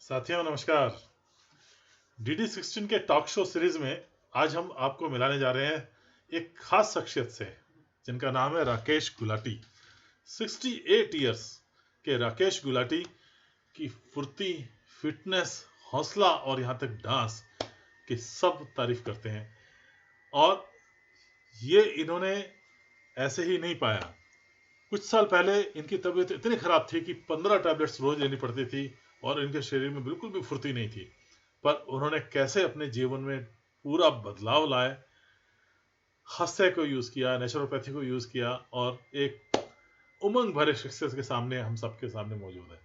साथियों नमस्कार। DD16 के टॉक शो सीरीज में आज हम आपको मिलाने जा रहे हैं एक खास शख्सियत से जिनका नाम है राकेश गुलाटी। 68 इयर्स के राकेश गुलाटी की फुर्ती, फिटनेस, हौसला और यहाँ तक डांस की सब तारीफ करते हैं। और ये इन्होंने ऐसे ही नहीं पाया। कुछ साल पहले इनकी तबीयत इतनी खराब थी कि 15 टैबलेट्स रोज लेनी पड़ती थी और इनके शरीर में बिल्कुल भी फुर्ती नहीं थी। पर उन्होंने कैसे अपने जीवन में पूरा बदलाव लाए, हास्य को यूज किया, नेचुरोपैथी को यूज किया और एक उमंग भरे शख्सियत के सामने हम सबके सामने मौजूद है।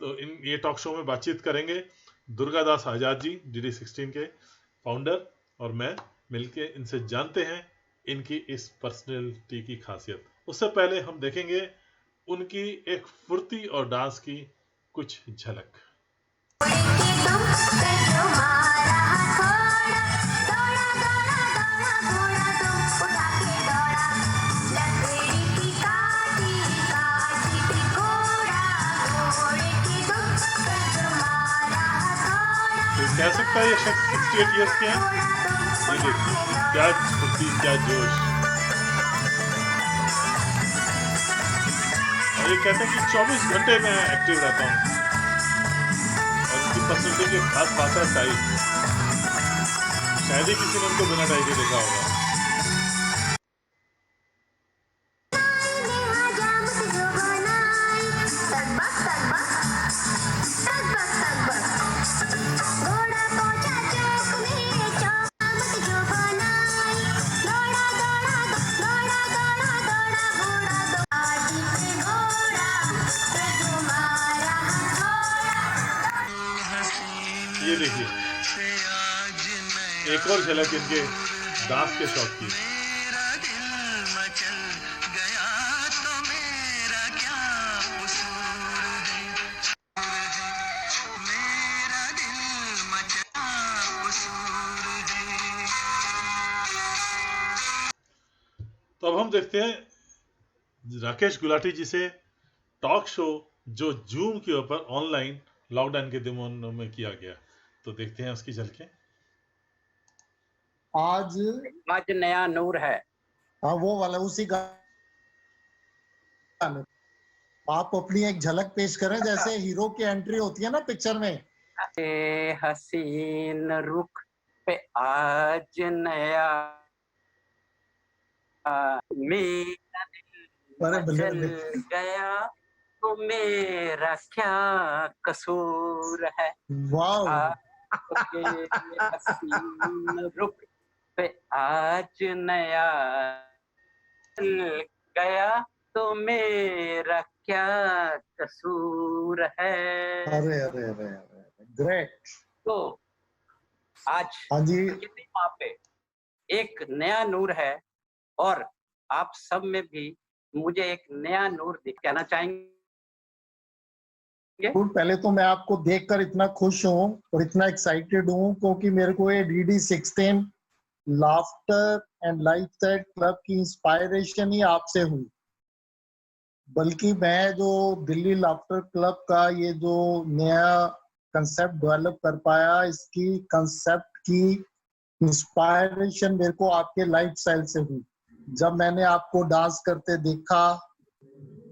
तो ये टॉक शो में बातचीत करेंगे दुर्गादास आजाद जी, DD16 के फाउंडर, और मैं मिलके इनसे जानते हैं इनकी इस पर्सनैलिटी की खासियत। उससे पहले हम देखेंगे उनकी एक फुर्ती और डांस की कुछ झलक। कह सकता है ये शख्स 68 इयर्स के हैं। ये देखिए क्या फुर्ती, क्या जोश। और ये कहते हैं कि 24 घंटे में एक्टिव रहता हूँ। और इसकी पर्सनैलिटी की खास बात है टाई। शायद ही किसी ने उनको बिना टाई के देखा होगा। ये देखिए एक और झलक इनके डांस के शौक की। तो अब हम देखते हैं राकेश गुलाटी जी से टॉक शो जो जूम के ऊपर ऑनलाइन लॉकडाउन के दिनों में किया गया। तो देखते हैं उसकी झलकें। आज नया नूर है। हाँ, वो वाला उसी गाने। आप अपनी एक झलक पेश करें जैसे हीरो की एंट्री होती है ना पिक्चर में। हसीन रुख पे आज नया मेरा दिल मचल गया तो मेरा क्या कसूर है। वाह, हसीन रुख पे आज नया गया तो मेरा क्या कसूर है। अरे अरे अरे अरे ग्रेट। तो आज हाँ जी, वहाँ पे एक नया नूर है और आप सब में भी मुझे एक नया नूर दिखाना चाहेंगे। पहले तो मैं आपको देखकर इतना खुश हूँ और इतना एक्साइटेड हूँ क्योंकि मेरे को ये DD16 laughter and lifestyle club की इंस्पायरेशन ही आपसे हुई। बल्कि मैं जो दिल्ली लाफ्टर क्लब का ये जो नया कंसेप्ट डेवलप कर पाया, इसकी कंसेप्ट की इंस्पायरेशन मेरे को आपके लाइफस्टाइल से हुई। जब मैंने आपको डांस करते देखा,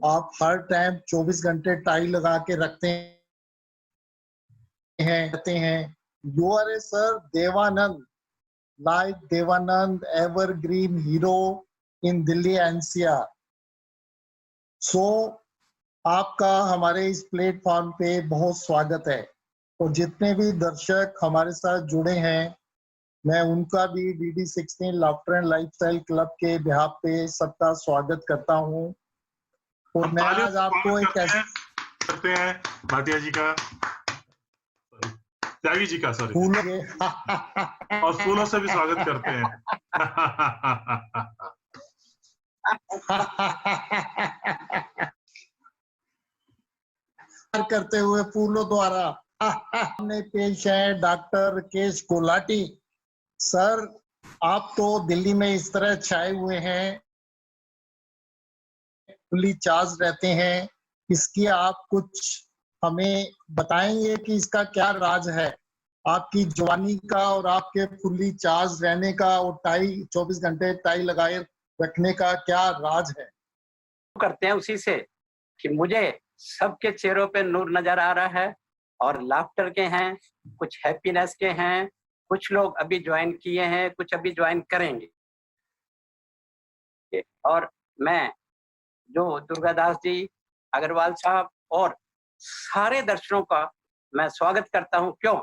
आप हर टाइम 24 घंटे टाई लगा के रखते हैं। You are a sir Dev Anand, like Dev Anand, evergreen hero in Delhi NCR। So आपका हमारे इस प्लेटफॉर्म पे बहुत स्वागत है और जितने भी दर्शक हमारे साथ जुड़े हैं, मैं उनका भी DD16 laughter and lifestyle club के बिहाफ पे सबका स्वागत करता हूँ। और मैं आज आपको एक करते हैं भाटिया जी का, त्यागी जी का, सॉरी, और फूलों से भी स्वागत करते हैं। करते हुए फूलों द्वारा हमने पेश है डॉक्टर राकेश गुलाटी। सर, आप तो दिल्ली में इस तरह छाए हुए हैं, फुली चार्ज रहते हैं, इसकी आप कुछ हमें बताएंगे कि इसका क्या राज है, आपकी जवानी का और आपके फुल्ली चार्ज रहने का और टाई 24 घंटे टाई लगाए रखने का क्या राज है? करते हैं उसी से कि मुझे सबके चेहरों पे नूर नजर आ रहा है, और लाफ्टर के हैं, कुछ हैप्पीनेस के हैं, कुछ लोग अभी ज्वाइन किए हैं, कुछ अभी ज्वाइन करेंगे। और मैं जो दुर्गादास जी, अग्रवाल साहब और सारे दर्शकों का मैं स्वागत करता हूं। क्यों?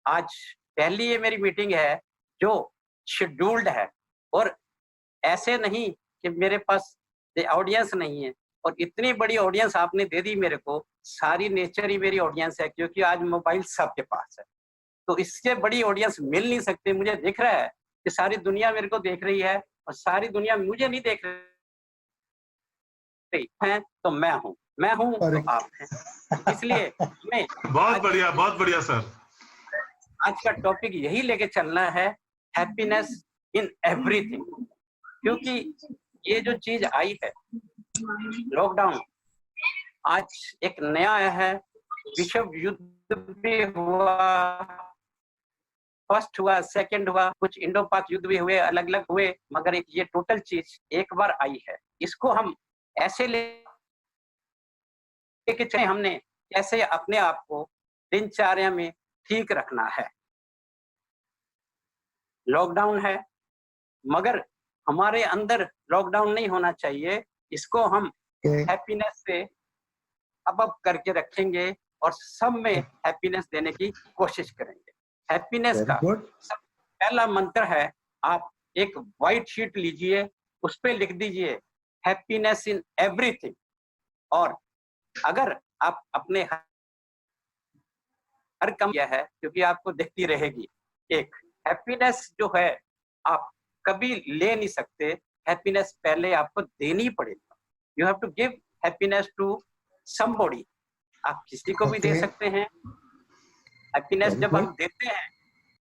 आज पहली ये मेरी मीटिंग है जो शेड्यूल्ड है, और ऐसे नहीं कि मेरे पास ऑडियंस नहीं है, और इतनी बड़ी ऑडियंस आपने दे दी मेरे को। सारी नेचर ही मेरी ऑडियंस है, क्योंकि आज मोबाइल सबके पास है, तो इससे बड़ी ऑडियंस मिल नहीं सकती। मुझे दिख रहा है कि सारी दुनिया मेरे को देख रही है, और सारी दुनिया मुझे नहीं देख रही है, तो मैं हूँ तो आप हैं। इसलिए हमें बहुत बढ़िया सर। आज का टॉपिक यही लेके चलना है, हैप्पीनेस इन एवरीथिंग। क्योंकि ये जो चीज आई है लॉकडाउन, आज एक नया आया है। विश्व युद्ध भी हुआ, फर्स्ट हुआ, सेकंड हुआ, कुछ इंडो पाक युद्ध भी हुए, अलग अलग हुए, मगर एक ये टोटल चीज एक बार आई है। इसको हम ऐसे लेके चले, हमने कैसे अपने आप को दिनचर्या में ठीक रखना है। लॉकडाउन है, मगर हमारे अंदर लॉकडाउन नहीं होना चाहिए। इसको हम हैप्पीनेस से अप करके रखेंगे, और सब में हैप्पीनेस देने की कोशिश करेंगे। हैप्पीनेस का सब पहला मंत्र है, आप एक व्हाइट शीट लीजिए, उस पे लिख दीजिए हैप्पीनेस इन एवरीथिंग। और अगर आप अपने हर कम यह है, क्योंकि आपको दिखती रहेगी, एक हैप्पीनेस जो है आप कभी ले नहीं सकते। हैप्पीनेस पहले आपको देनी पड़ेगी। You have to give happiness to somebody. आप किसी को भी दे सकते हैं। हैप्पीनेस जब हम देते हैं,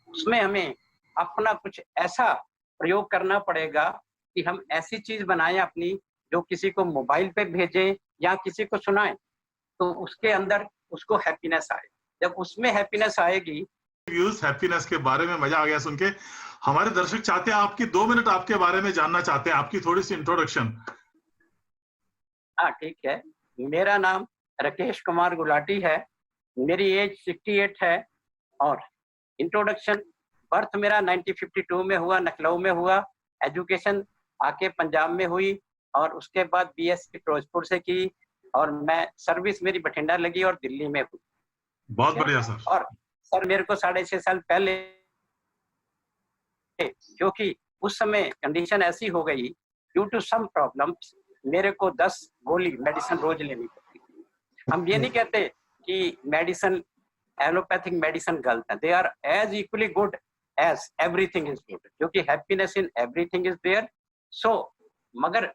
उसमें हमें अपना कुछ ऐसा प्रयोग करना पड़ेगा कि हम ऐसी चीज बनाएं अपनी, जो किसी को मोबाइल पे भेजें या किसी को सुनाएं, तो उसके अंदर उसको हैप्पीनेस आए। जब उसमें हैप्पीनेस आएगी, हैप्पीनेस के बारे में मजा आ गया सुन के। हमारे दर्शक चाहते हैं आपकी 2 मिनट आपके बारे में जानना चाहते हैं, आपकी थोड़ी सी इंट्रोडक्शन। हाँ ठीक है। मेरा नाम राकेश कुमार गुलाटी है, मेरी एज 68 है, और इंट्रोडक्शन, बर्थ मेरा 1952 में हुआ, लखनऊ में हुआ। एजुकेशन आके पंजाब में हुई, और उसके बाद बीएससी फिरोजपुर से की, और मैं सर्विस मेरी बठिंडा लगी और दिल्ली में हुई। बहुत बढ़िया सर। और सर मेरे को 6.5 साल पहले, क्योंकि उस समय कंडीशन ऐसी हो गई, ड्यू टू सम प्रॉब्लम्स, मेरे को 10 गोली मेडिसिन रोज लेनी पड़ती थी। हम ये नहीं कहते कि मेडिसिन, एलोपैथिक मेडिसिन गलत है, they are as equally good as everything is good, क्योंकि happiness in everything is there. So मगर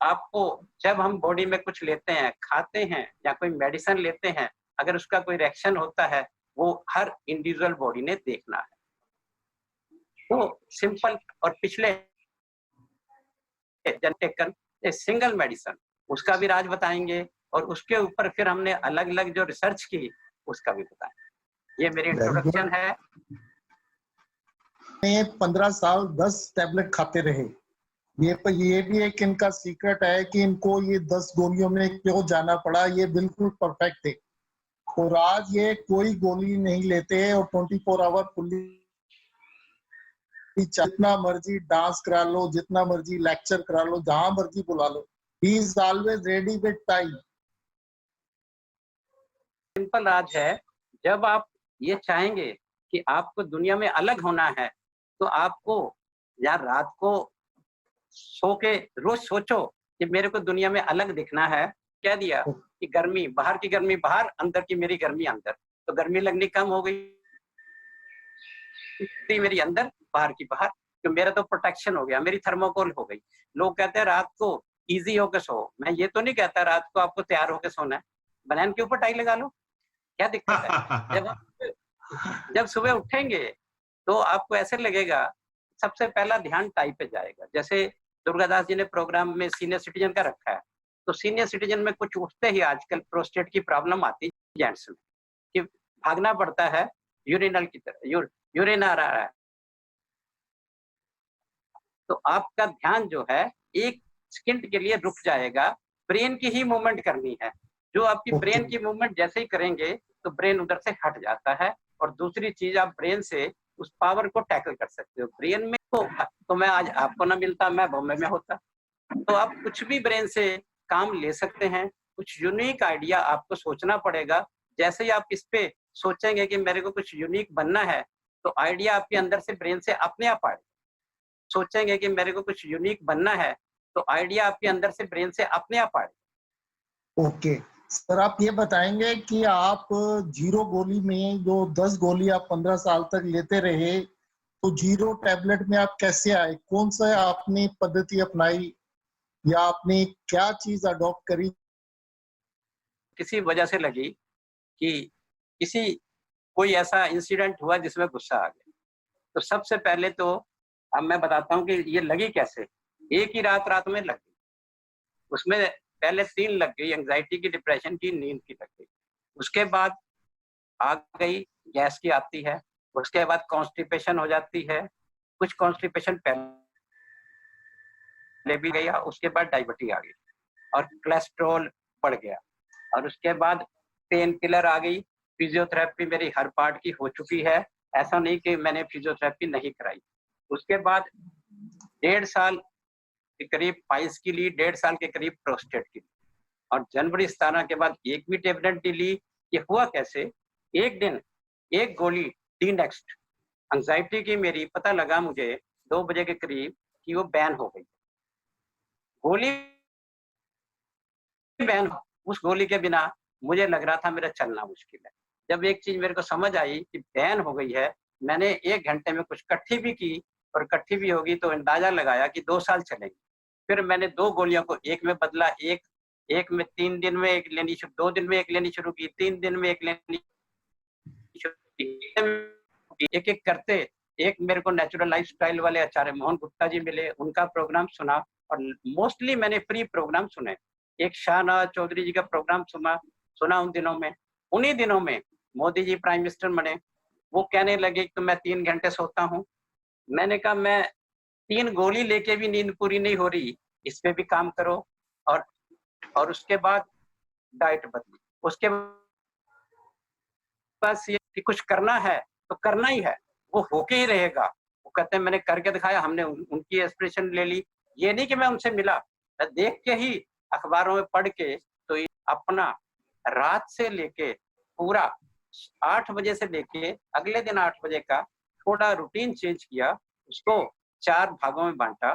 आपको जब हम बॉडी में कुछ लेते हैं, खाते हैं या कोई मेडिसिन लेते हैं, अगर उसका कोई रिएक्शन होता है, वो हर इंडिविजुअल बॉडी ने देखना है। तो सिंपल, और पिछले टेकन ए सिंगल मेडिसिन, उसका भी राज बताएंगे, और उसके ऊपर फिर हमने अलग अलग जो रिसर्च की उसका भी बताएंगे। ये मेरी इंट्रोडक्शन है। 15 साल 10 टैबलेट खाते रहे। ये भी एक इनका सीक्रेट है कि इनको ये 10 गोलियों में क्यों जाना पड़ा। ये बिल्कुल परफेक्ट है, और आज ये कोई गोली नहीं लेते, और 24 आवर फुल्ली, जितना मर्जी डांस करा लो, जितना मर्जी लेक्चर करा लो, जहां मर्जी बुला लो, he is always ready with time. Simple राज है, जब आप ये चाहेंगे कि आपको दुनिया में अलग होना है, तो आपको यार रात को सो के रोज सोचो कि मेरे को दुनिया में अलग दिखना है। कह दिया कि गर्मी, बाहर की गर्मी बाहर, अंदर की मेरी गर्मी अंदर, तो गर्मी लगनी कम हो गई मेरी अंदर, बाहर की बाहर, तो मेरा तो प्रोटेक्शन हो गया, मेरी थर्मोकोल हो गई। लोग कहते हैं रात को इजी होकर सो, मैं ये तो नहीं कहता रात को आपको तैयार होकर सोना है, बनान के ऊपर टाई लगा लो, क्या दिक्कत है। जब सुबह उठेंगे तो आपको ऐसे लगेगा, सबसे पहला ध्यान टाई पे जाएगा। जैसे दुर्गादास जी ने प्रोग्राम में सीनियर सिटीजन का रखा है, तो सीनियर सिटीजन में कुछ उठते ही आजकल प्रोस्टेट की प्रॉब्लम आती जेंट्स में कि भागना पड़ता है यूरिनल की तरफ, यूरिन आ रहा है, तो आपका ध्यान जो है एक सेकंड के लिए रुक जाएगा, ब्रेन की ही मूवमेंट करनी है। जो आपकी ब्रेन की मूवमेंट जैसे ही करेंगे तो ब्रेन उधर से हट जाता है, और दूसरी चीज आप ब्रेन से उस पावर को टैकल कर सकते हो। ब्रेन में तो मैं आज आपको ना मिलता, मैं बॉम्बे में होता, तो आप कुछ भी ब्रेन से काम ले सकते हैं। कुछ यूनिक आइडिया आपको सोचना पड़ेगा। जैसे ही आप इस पे सोचेंगे कि मेरे को कुछ यूनिक बनना है, तो आइडिया आपके अंदर से ब्रेन से अपने आप आएगा। सोचेंगे कि मेरे को कुछ यूनिक बनना है, तो आइडिया आपके अंदर से ब्रेन से अपने आप आएगा। ओके सर, आप ये बताएंगे कि आप 0 गोली में जो 10 गोली आप 15 साल तक लेते रहे, तो 0 टैबलेट में आप कैसे आए? कौन सा आपने पद्धति अपनाई या आपने क्या चीज अडॉप्ट करी? किसी वजह से लगी कि कोई ऐसा इंसिडेंट हुआ जिसमें गुस्सा आ गया। तो सबसे पहले तो अब मैं बताता हूँ कि ये लगी कैसे। एक ही रात में लग गई। उसमें पहले 3 लग गई, एंजाइटी की, डिप्रेशन की, नींद की लग गई। उसके बाद आ गई गैस की आती है, उसके बाद कॉन्स्टिपेशन हो जाती है, कुछ कॉन्स्टिपेशन पहले भी गया, उसके बाद डायबिटीज आ गई और कोलेस्ट्रॉल बढ़ गया, और उसके बाद पेन किलर आ गई। फिजियोथेरेपी मेरी हर पार्ट की हो चुकी है, ऐसा नहीं कि मैंने फिजियोथेरेपी नहीं कराई। उसके बाद 1.5 साल के करीब पाइल्स की ली, 1.5 साल के करीब प्रोस्टेट की ली, और जनवरी 17 के बाद एक भी टेबलेट नहीं ली। ये हुआ कैसे? एक दिन एक गोली डी नेक्स्ट एंजाइटी की मेरी, पता लगा मुझे 2 बजे के करीब कि वो बैन हो गई। गोली बैन, उस गोली के बिना मुझे लग रहा था मेरा चलना मुश्किल है। जब एक चीज मेरे को समझ आई कि बैन हो गई है, मैंने 1 घंटे में कुछ इकट्ठी भी की, और इकट्ठी भी होगी तो अंदाजा लगाया कि 2 साल चलेगी। फिर मैंने 2 गोलियों को एक में बदला, एक में 3 दिन में एक लेनी शुरू, 2 दिन में एक लेनी शुरू की, 3 दिन में एक लेनी शुरू की। एक एक करते एक मेरे को नेचुरल लाइफस्टाइल वाले आचार्य मोहन गुप्ता जी मिले, उनका प्रोग्राम सुना, और मोस्टली मैंने फ्री प्रोग्राम सुने। एक शाहनवाज चौधरी जी का प्रोग्राम सुना उन दिनों में। उन्हीं दिनों में मोदी जी प्राइम मिनिस्टर बने। वो कहने लगे कि मैं 3 घंटे सोता हूँ। मैंने कहा मैं 3 गोली लेके भी नींद पूरी नहीं हो रही, इस पे भी काम करो। और उसके बाद डाइट बदली। उसके बाद ये कि कुछ करना है तो करना ही है, वो होके ही रहेगा। वो कहते हैं मैंने करके दिखाया, हमने उनकी इंस्पिरेशन ले ली। ये नहीं कि मैं उनसे मिला, मैं देख के ही अखबारों में पढ़ के, तो अपना रात से लेके पूरा 8 बजे से लेके अगले दिन 8 बजे का थोड़ा रूटीन चेंज किया, उसको 4 भागों में बांटा।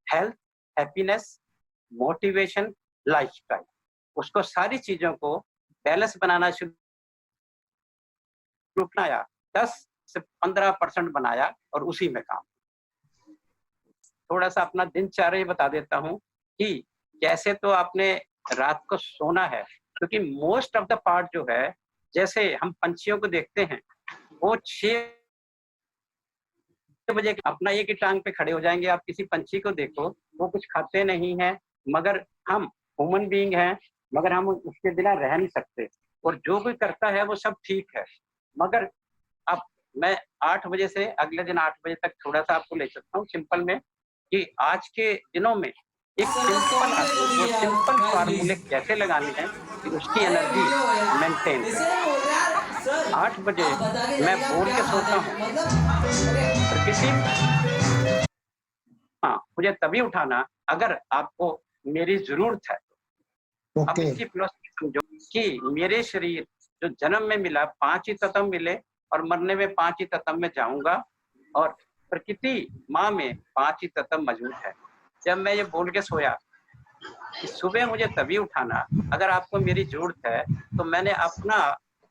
Health, happiness, motivation, lifestyle. उसको सारी चीजों को बैलेंस बनाना शुरू बनाया, 10 से 15% बनाया, और उसी में काम। थोड़ा सा अपना दिनचर्या बता देता हूँ कि कैसे तो आपने रात को सोना है, क्योंकि मोस्ट ऑफ द पार्ट जो है, जैसे हम पंछियों को देखते हैं, वो 6 बजे अपना एक ही टांग पे खड़े हो जाएंगे। आप किसी पंछी को देखो, वो कुछ खाते नहीं है, मगर हम ह्यूमन बीइंग हैं, मगर हम उसके बिना रह नहीं सकते, और जो भी करता है वो सब ठीक है। मगर अब मैं 8 बजे से अगले दिन 8 बजे तक थोड़ा सा आपको ले सकता हूँ सिंपल में, कि आज के दिनों में एक सिंपल फार्मूले कैसे लगाने हैं कि उसकी एनर्जी मेंटेन करें। 8 बजे मैं बोल के सोता हूँ, और किसी मुझे तभी उठाना अगर आपको मेरी जरूरत है। अब इसकी फिलॉसफी समझो कि मेरे शरीर जो जन्म में मिला 5 ही तत्व मिले, और मरने में 5 ही तत्व में जाऊंगा, और प्रकृति माँ में 5 ही तत्व मौजूद है। जब मैं ये बोल के सोया कि सुबह मुझे तभी उठाना अगर आपको मेरी जरूरत है, तो मैंने अपना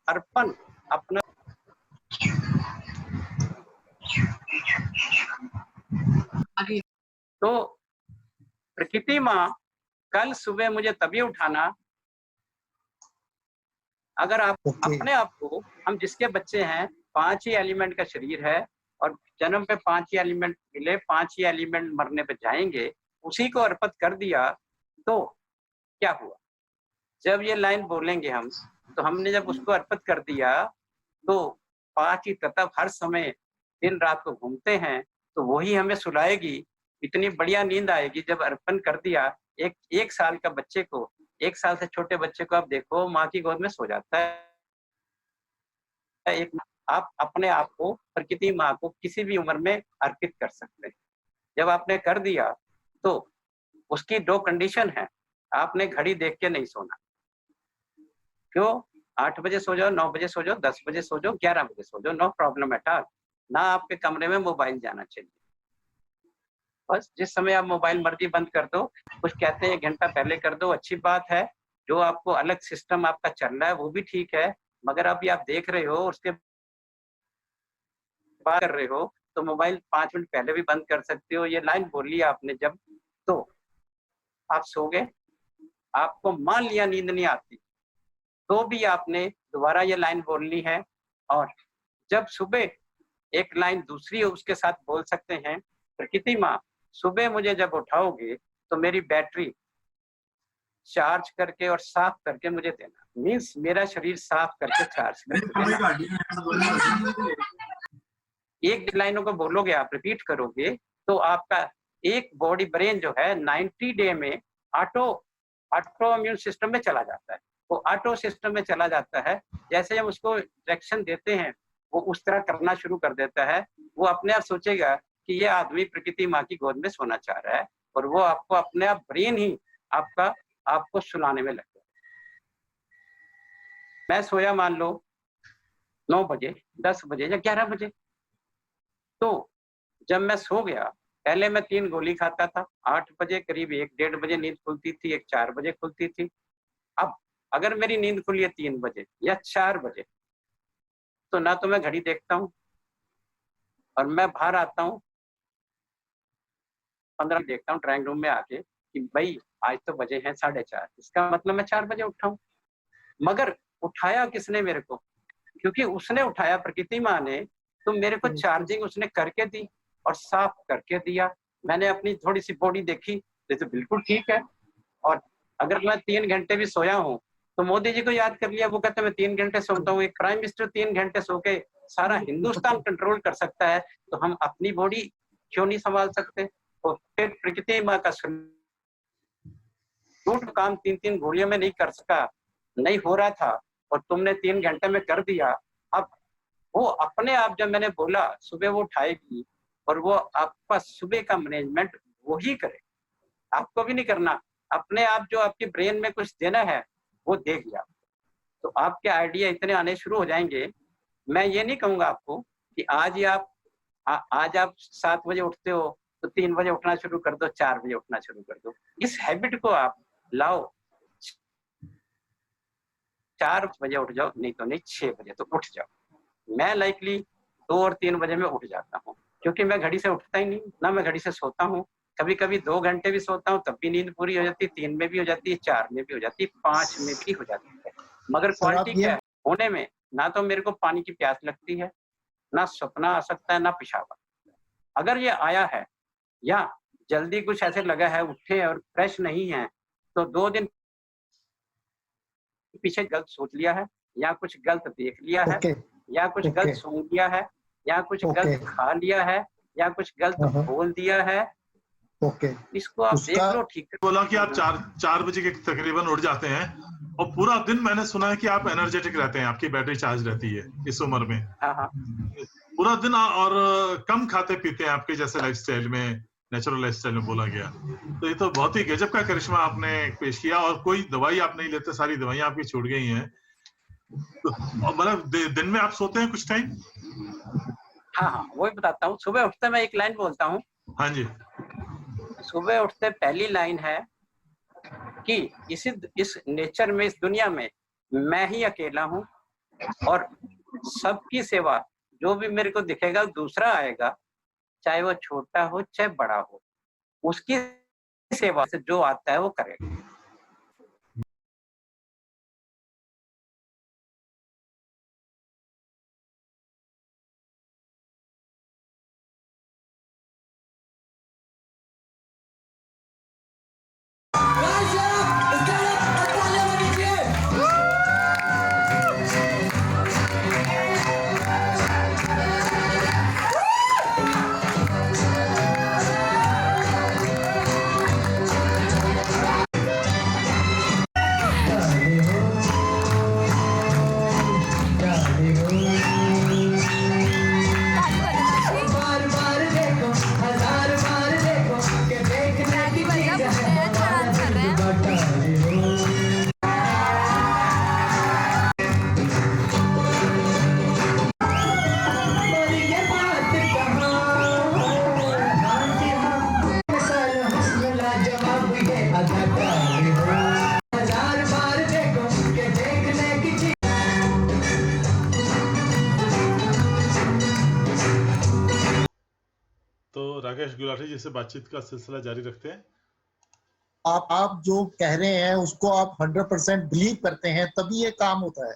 अर्पण, अपना तो प्रकृति माँ कल सुबह मुझे तभी उठाना अगर आप अपने आप को, हम जिसके बच्चे हैं, 5 ही एलिमेंट का शरीर है, और जन्म पे 5 ही एलिमेंट मिले, 5 ही एलिमेंट मरने पे जाएंगे, उसी को अर्पित कर दिया, तो क्या हुआ? जब ये लाइन बोलेंगे हम, तो हमने जब उसको अर्पित कर दिया तो पांच की तत्व हर समय दिन रात को घूमते हैं, तो वही हमें सुलाएगी। इतनी बढ़िया नींद आएगी जब अर्पण कर दिया। एक साल का बच्चे को, 1 साल से छोटे बच्चे को आप देखो माँ की गोद में सो जाता है। एक आप अपने आप को प्रकृति माँ को किसी भी उम्र में अर्पित कर सकते हैं। जब आपने कर दिया तो उसकी 2 कंडीशन है। आपने घड़ी देख के नहीं सोना। क्यों? 8 बजे सो जाओ, 9 बजे सो जाओ, 10 बजे सो जाओ, 11 बजे सो जाओ, नो प्रॉब्लम एट ऑल। ना आपके कमरे में मोबाइल जाना चाहिए। बस जिस समय आप मोबाइल मर्जी बंद कर दो, कुछ कहते हैं 1 घंटा पहले कर दो, अच्छी बात है। जो आपको अलग सिस्टम आपका चल रहा है वो भी ठीक है, मगर अभी आप देख रहे हो उसके बाद कर रहे हो तो मोबाइल 5 मिनट पहले भी बंद कर सकते हो। ये लाइन बोली आपने जब, तो आप सो गए, आपको मान लिया नींद नहीं आती, तो भी आपने दोबारा ये लाइन बोलनी है। और जब सुबह एक लाइन दूसरी उसके साथ बोल सकते हैं, प्रकृति माँ सुबह मुझे जब उठाओगे तो मेरी बैटरी चार्ज करके और साफ करके मुझे देना। मीन्स मेरा शरीर साफ करके चार्ज करके देना। एक लाइनों को बोलोगे आप, रिपीट करोगे, तो आपका एक बॉडी ब्रेन जो है 90 डे में ऑटो इम्यून सिस्टम में चला जाता है। वो ऑटो सिस्टम में चला जाता है। जैसे हम उसको डायरेक्शन देते हैं वो उस तरह करना शुरू कर देता है। वो अपने आप सोचेगा कि ये आदमी प्रकृति माँ की गोद में सोना चाह रहा है, और वो आपको अपने आप ब्रेन ही आपको सुलाने में लग जाए। मैं सोया मान लो 9 बजे, 10 बजे या 11 बजे, तो जब मैं सो गया, पहले मैं 3 गोली खाता था। 8 बजे करीब 1 डेढ़ बजे नींद खुलती थी, एक 4 बजे खुलती थी। अब अगर मेरी नींद खुली है 3 बजे या 4 बजे, तो ना तो मैं घड़ी देखता हूँ और मैं बाहर आता हूँ 15 देखता हूँ ड्राइंग रूम में आके कि भाई आज तो बजे हैं 4:30, इसका मतलब मैं 4 बजे उठा हूँ। मगर उठाया किसने मेरे को? क्योंकि उसने उठाया, प्रकृति माँ ने, तो मेरे को चार्जिंग उसने करके दी और साफ करके दिया। मैंने अपनी थोड़ी सी बॉडी देखी, जैसे बिल्कुल ठीक है। और अगर मैं 3 घंटे भी सोया हूँ तो मोदी जी को याद कर लिया, वो कहते हैं मैं 3 घंटे सोता हूँ। एक प्राइम मिनिस्टर 3 घंटे सो के सारा हिंदुस्तान कंट्रोल कर सकता है, तो हम अपनी बॉडी क्यों नहीं संभाल सकते? तो फिर प्रकृति माँ का काम 3-3 गोलियों में नहीं कर सका, नहीं हो रहा था, और तुमने 3 घंटे में कर दिया। अब वो अपने आप, जब मैंने बोला सुबह वो उठाएगी, और वो आपका सुबह का मैनेजमेंट वो ही करे, आपको भी नहीं करना। अपने आप जो आपके ब्रेन में कुछ देना है वो देगी आप, तो आपके आइडिया इतने आने शुरू हो जाएंगे। मैं ये नहीं कहूंगा आपको कि आज आप 7 बजे उठते हो तो 3 बजे उठना शुरू कर दो, 4 बजे उठना शुरू कर दो। इस हैबिट को आप लाओ, 4 बजे उठ जाओ, नहीं तो नहीं 6 बजे तो उठ जाओ। मैं लाइकली 2 और 3 बजे में उठ जाता हूँ, क्योंकि मैं घड़ी से उठता ही नहीं, ना मैं घड़ी से सोता हूँ। कभी कभी 2 घंटे भी सोता हूँ तब भी नींद पूरी हो जाती है, 3 में भी हो जाती है, 4 में भी हो जाती है, 5 में भी हो जाती है। मगर सर, आप क्वालिटी ये क्या है होने में? ना तो मेरे को पानी की प्यास लगती है, ना सपना आ सकता है, ना पेशाब। अगर ये आया है या जल्दी कुछ ऐसे लगा है, उठे और फ्रेश नहीं है, तो 2 दिन पीछे गलत सोच लिया है, या कुछ गलत देख लिया है, ओके या कुछ गलत ओके सुन लिया है, या कुछ ओके गलत खा लिया है, या कुछ गलत बोल दिया है। ओके इसको आप उसका देख लो, ठीक है। बोला कि आप 4 बजे के तकरीबन उठ जाते हैं, और पूरा दिन मैंने सुना है कि आप एनर्जेटिक रहते हैं, आपकी बैटरी चार्ज रहती है इस उम्र में। हाँ हाँ पूरा दिन और कम खाते पीते हैं आपके जैसे लाइफस्टाइल में, नेचुरल लाइफस्टाइल में बोला गया। तो ये तो बहुत ही गजब का करिश्मा आपने पेश किया। और कोई दवाई आप नहीं लेते, सारी दवाइयां आपकी छूट गई हैं। तो मतलब दिन में आप सोते हैं कुछ टाइम? हाँ हाँ, वही बताता हूँ। सुबह उठते मैं एक लाइन बोलता हूँ। हाँ जी। सुबह उठते पहली लाइन है कि इस नेचर में, इस दुनिया में मैं ही अकेला हूँ, और सबकी सेवा, जो भी मेरे को दिखेगा दूसरा आएगा, चाहे वो छोटा हो चाहे बड़ा हो, उसकी सेवा से जो आता है वो करेगा। राकेश गुलाटी जी से बातचीत का सिलसिला जारी रखते हैं। आप जो कह रहे हैं उसको आप 100% बिलीव करते हैं, तभी ये काम होता है।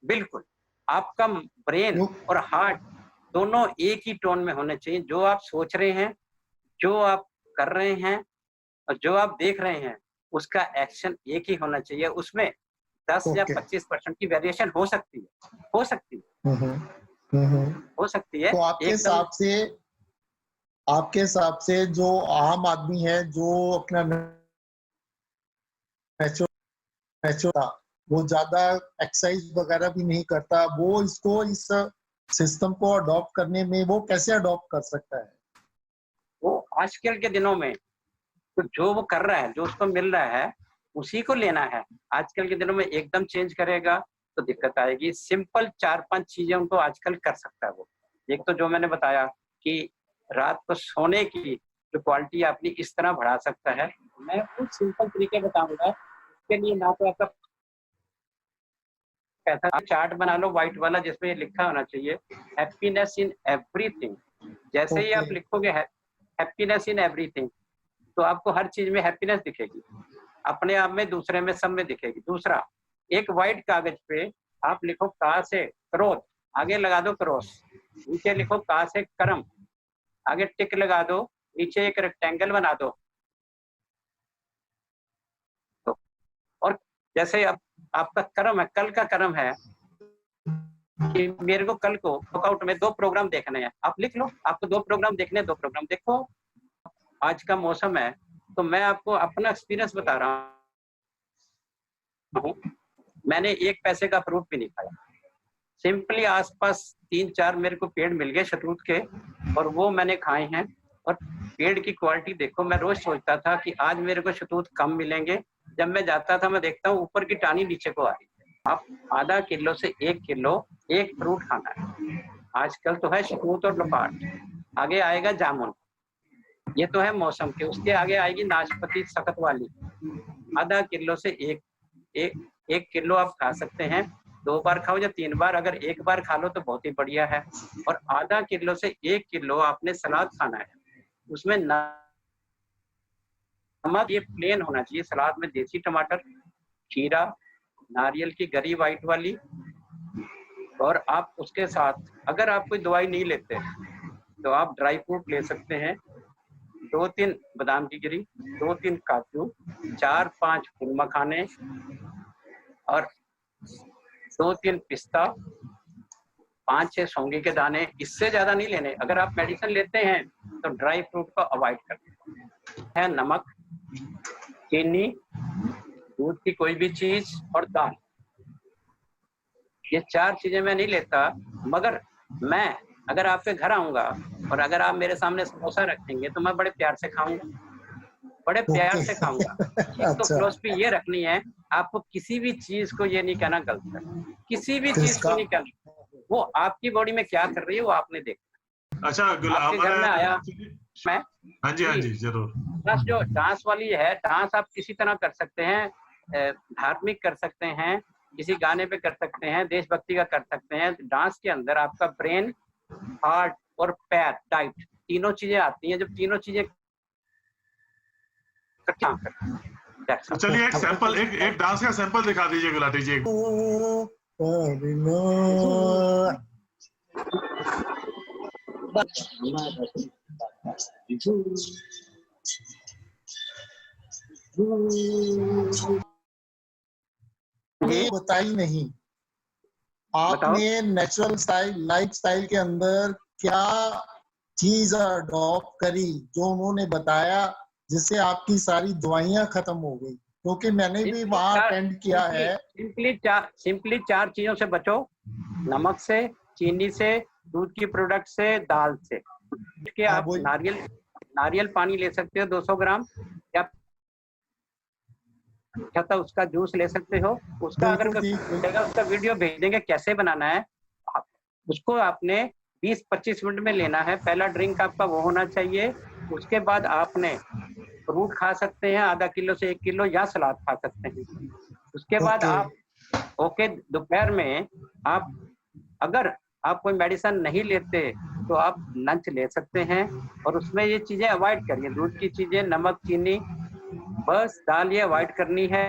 बिल्कुल, आपका ब्रेन क्यों? और हार्ट दोनों एक ही टोन में होने चाहिए। जो आप सोच रहे हैं, जो आप कर रहे हैं और जो आप देख रहे हैं, उसका एक्शन एक ही होना चाहिए। उसमें 10 या ओके। 25% की वेरिएशन हो सकती है, हो सकती है, हो सकती है तो एकदम। आपके हिसाब से जो आम आदमी है, जो अपना नेचुरल था, वो ज्यादा एक्सरसाइज वगैरह भी नहीं करता, वो इस सिस्टम को अडॉप्ट करने में वो कैसे अडॉप्ट कर सकता है? वो आजकल के दिनों में तो जो वो कर रहा है, जो उसको मिल रहा है, उसी को लेना है। आजकल के दिनों में एकदम चेंज करेगा तो दिक्कत आएगी। सिंपल 4-5 चीजें उनको आजकल कर सकता है वो। एक तो जो मैंने बताया कि रात को सोने की जो क्वालिटी अपनी इस तरह बढ़ा सकता है। मैं कुछ सिंपल तरीके बताऊंगा। इसके लिए ना तो आपका पैसा, आप चार्ट बना लो व्हाइट वाला, जिसमें ये लिखा होना चाहिए हैप्पीनेस इन एवरीथिंग। जैसे ही ओके। आप लिखोगे हैप्पीनेस इन एवरीथिंग, तो आपको हर चीज में हैप्पीनेस दिखेगी, अपने आप में, दूसरे में, सब में दिखेगी। दूसरा, एक व्हाइट कागज पे आप लिखो का से क्रोध, आगे लगा दो क्रॉस, नीचे लिखो का से कर्म, आगे टिक लगा दो, नीचे एक रेक्टेंगल बना दो। तो और जैसे अब आपका कर्म है, कल का कर्म है कि मेरे को कल को वर्कआउट में 2 प्रोग्राम देखने हैं, आप लिख लो, आपको 2 प्रोग्राम देखने हैं, 2 प्रोग्राम देखो। आज का मौसम है तो मैं आपको अपना एक्सपीरियंस बता रहा हूँ, मैंने 1 पैसे का फ्रूट भी नहीं खाया। सिंपली आसपास 3-4 मेरे को पेड़ मिल गए शतूत के, और वो मैंने खाए हैं। और पेड़ की क्वालिटी देखो, मैं रोज सोचता था कि आज मेरे को शतूत कम मिलेंगे। जब मैं जाता था, मैं देखता हूँ ऊपर की टानी नीचे को आ रही है। आप आधा किलो से 1 किलो एक फ्रूट खाना है। आजकल तो है शतूत और लपाट, आगे आएगा जामुन। ये तो है मौसम के, उसके आगे आएगी नाशपाती सख्त वाली। आधा किलो से एक किलो आप खा सकते हैं। 2 बार खाओ या 3 बार, अगर 1 बार खा लो तो बहुत ही बढ़िया है। और आधा किलो से 1 किलो आपने सलाद खाना है। उसमें नमक ये प्लेन होना चाहिए। सलाद में देसी टमाटर, खीरा, नारियल की गरी व्हाइट वाली। और आप उसके साथ, अगर आप कोई दवाई नहीं लेते तो आप ड्राई फ्रूट ले सकते हैं। 2-3 बादाम की गिरी, 2-3 काजू, 4-5 फूल मखाने और 2-3 पिस्ता, 5-6 सौंगी के दाने। इससे ज्यादा नहीं लेने। अगर आप मेडिसिन लेते हैं तो ड्राई फ्रूट को अवॉइड करते हैं। नमक, चीनी, दूध की कोई भी चीज और दाल, ये 4 चीजें मैं नहीं लेता। मगर मैं अगर आपके घर आऊंगा और अगर आप मेरे सामने समोसा रखेंगे तो मैं बड़े प्यार से खाऊंगा, बड़े प्यार ओके। से खाऊंगा। चीज तो अच्छा। फिलॉसफी ये रखनी है, आपको किसी भी चीज को ये नहीं कहना गलत है, किसी भी तो चीज को इसका नहीं कहना। वो आपकी बॉडी में क्या कर रही है वो आपने देखा। अच्छा आपके घर में आया मैं, हाँ जी, हाँ जी, जी, जरूर। प्लस जो डांस वाली है, डांस आप किसी तरह कर सकते हैं, धार्मिक कर सकते हैं, किसी गाने पे कर सकते हैं, देशभक्ति का कर सकते हैं। डांस के अंदर आपका ब्रेन, हार्ट और पैर टाइट, तीनों चीजें आती हैं। जब तीनों चीजें इकट्ठी काम करती हैं, that's तो all। चलिए एक डांस का सैंपल दिखा दीजिए गुलाटी जी। ये बताई नहीं, बताओ। आपने नेचुरल स्टाइल लाइफ स्टाइल के अंदर क्या चीज अडॉप्ट करी जो उन्होंने बताया, जिससे आपकी सारी दवाइयां खत्म हो गई? क्योंकि मैंने भी वहां अटेंड किया है। सिंपली 4 चीजों से बचो, नमक से, चीनी से, दूध की प्रोडक्ट से, दाल से। के हाँ, आप वो नारियल पानी ले सकते हो 200 ग्राम, या अच्छा था उसका जूस ले सकते हो। उसका अगर बिल्कुल ठीक। मिलेगा, उसका वीडियो भेज देंगे कैसे बनाना है। आप उसको आपने 20-25 मिनट में लेना है। पहला ड्रिंक आपका वो होना चाहिए। उसके बाद आपने फ्रूट खा सकते हैं आधा किलो से 1 किलो, या सलाद खा सकते हैं। उसके बाद ओके। आप दोपहर में आप, अगर आप कोई मेडिसिन नहीं लेते तो आप लंच ले सकते हैं और उसमें ये चीजें अवॉइड करिए, दूध की चीजें, नमक, चीनी, बस दाल ये अवॉइड करनी है।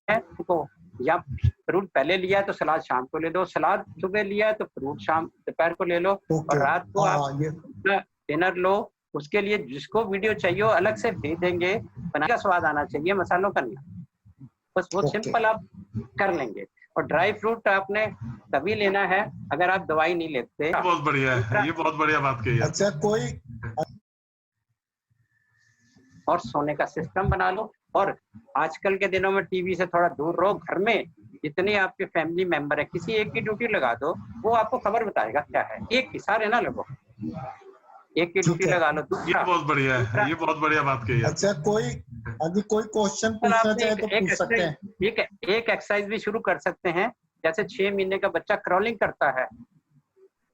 तो या फ्रूट पहले लिया है तो सलाद शाम को ले लो, सलाद सुबह लिया है तो फ्रूट शाम दोपहर को ले लो, ओके। और रात को आप हाँ ये अपना डिनर लो। उसके लिए जिसको वीडियो चाहिए वो अलग से भेज देंगे, बनाने का स्वाद आना चाहिए, मसालों का नहीं। बस वो ओके। सिंपल आप कर लेंगे। और ड्राई फ्रूट आपने तभी लेना है अगर आप दवाई नहीं लेते। बहुत बढ़िया है, ये बहुत बढ़िया बात कही है। अच्छा कोई और सोने का सिस्टम बना लो, और आजकल के दिनों में टीवी से थोड़ा दूर रहो। घर में जितने आपके फैमिली मेंबर है, किसी एक की ड्यूटी लगा दो, वो आपको खबर बताएगा क्या है। एक की सारे ना लगो, एक की ड्यूटी लगा लो। ये बहुत बढ़िया है, ये बहुत बढ़िया बात कही है। अच्छा कोई यदि कोई क्वेश्चन पूछना चाहे तो पूछ सकते हैं। एक एक्सरसाइज भी शुरू कर सकते हैं। जैसे 6 महीने का बच्चा क्रॉलिंग करता है,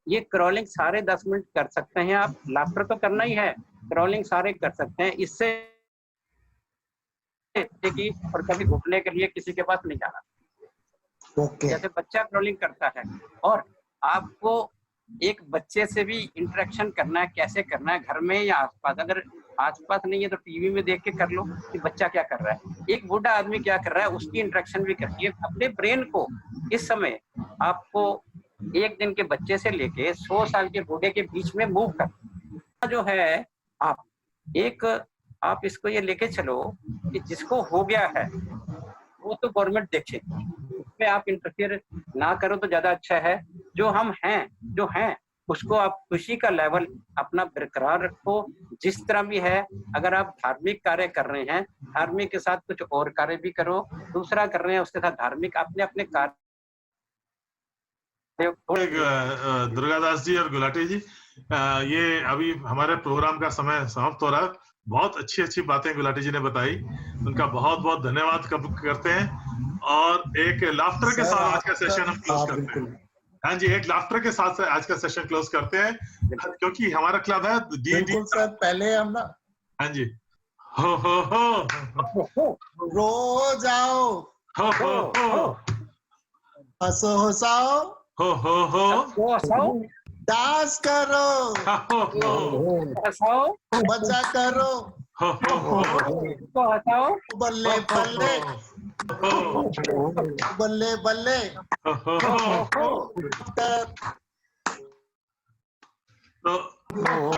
ये क्रॉलिंग सारे 10 मिनट कर सकते हैं आप। लाफ्टर तो करना ही है, क्रॉलिंग सारे कर सकते हैं। इससे कि और कभी घुटने के लिए किसी के पास नहीं जाना। ओके। जैसे बच्चा क्रॉलिंग करता है, और आपको एक बच्चे से भी इंटरेक्शन करना है। कैसे करना है, घर में या आसपास। अगर आसपास नहीं है तो टीवी में देख के कर लो कि बच्चा क्या कर रहा है, एक बूढ़ा आदमी क्या कर रहा है, उसकी इंटरेक्शन भी करिए। अपने ब्रेन को इस समय आपको 1 दिन के बच्चे से लेके 100 साल के बूढ़े के बीच में मूव कर जो है। आप इसको ये लेके चलो कि जिसको हो गया है वो तो गवर्नमेंट देखे, उसमें आप इंटरफियर ना करो तो ज्यादा अच्छा है। जो हैं उसको आप खुशी का लेवल अपना बरकरार रखो, जिस तरह भी है। अगर आप धार्मिक कार्य कर रहे हैं, धार्मिक के साथ कुछ और कार्य भी करो। दूसरा कर रहे हैं उसके साथ धार्मिक, अपने कार्य। दुर्गादास जी और गुलाटी जी, ये अभी हमारे प्रोग्राम का समय समाप्त हो रहा है। बहुत अच्छी अच्छी बातें गुलाटी जी ने बताई, उनका बहुत बहुत धन्यवाद करते हैं। और एक लाफ्टर के साथ आज का सेशन हम क्लोज करते हैं। हाँ जी, एक लाफ्टर के साथ आज का सेशन क्लोज करते हैं, क्योंकि हमारा क्लब है बिल्कुल सर। पहले हम ना, हाँ जी, हो रो जाओ, हो हंसो हंसाओ, हो डांस करो, मजा करो, बल्ले बल्ले, बल्ले बल्ले। तो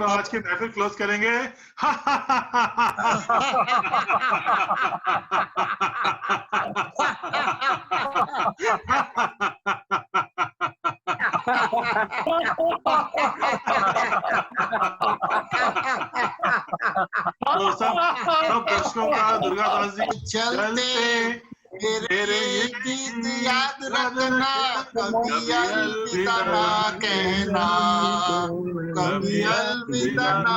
आज की महफिल क्लोज करेंगे। तो सब दर्शकों का दुर्गादास जी चलते मेरे ये गीत याद रखना, कभी अलविदा ना कहना, कभी अलविदा ना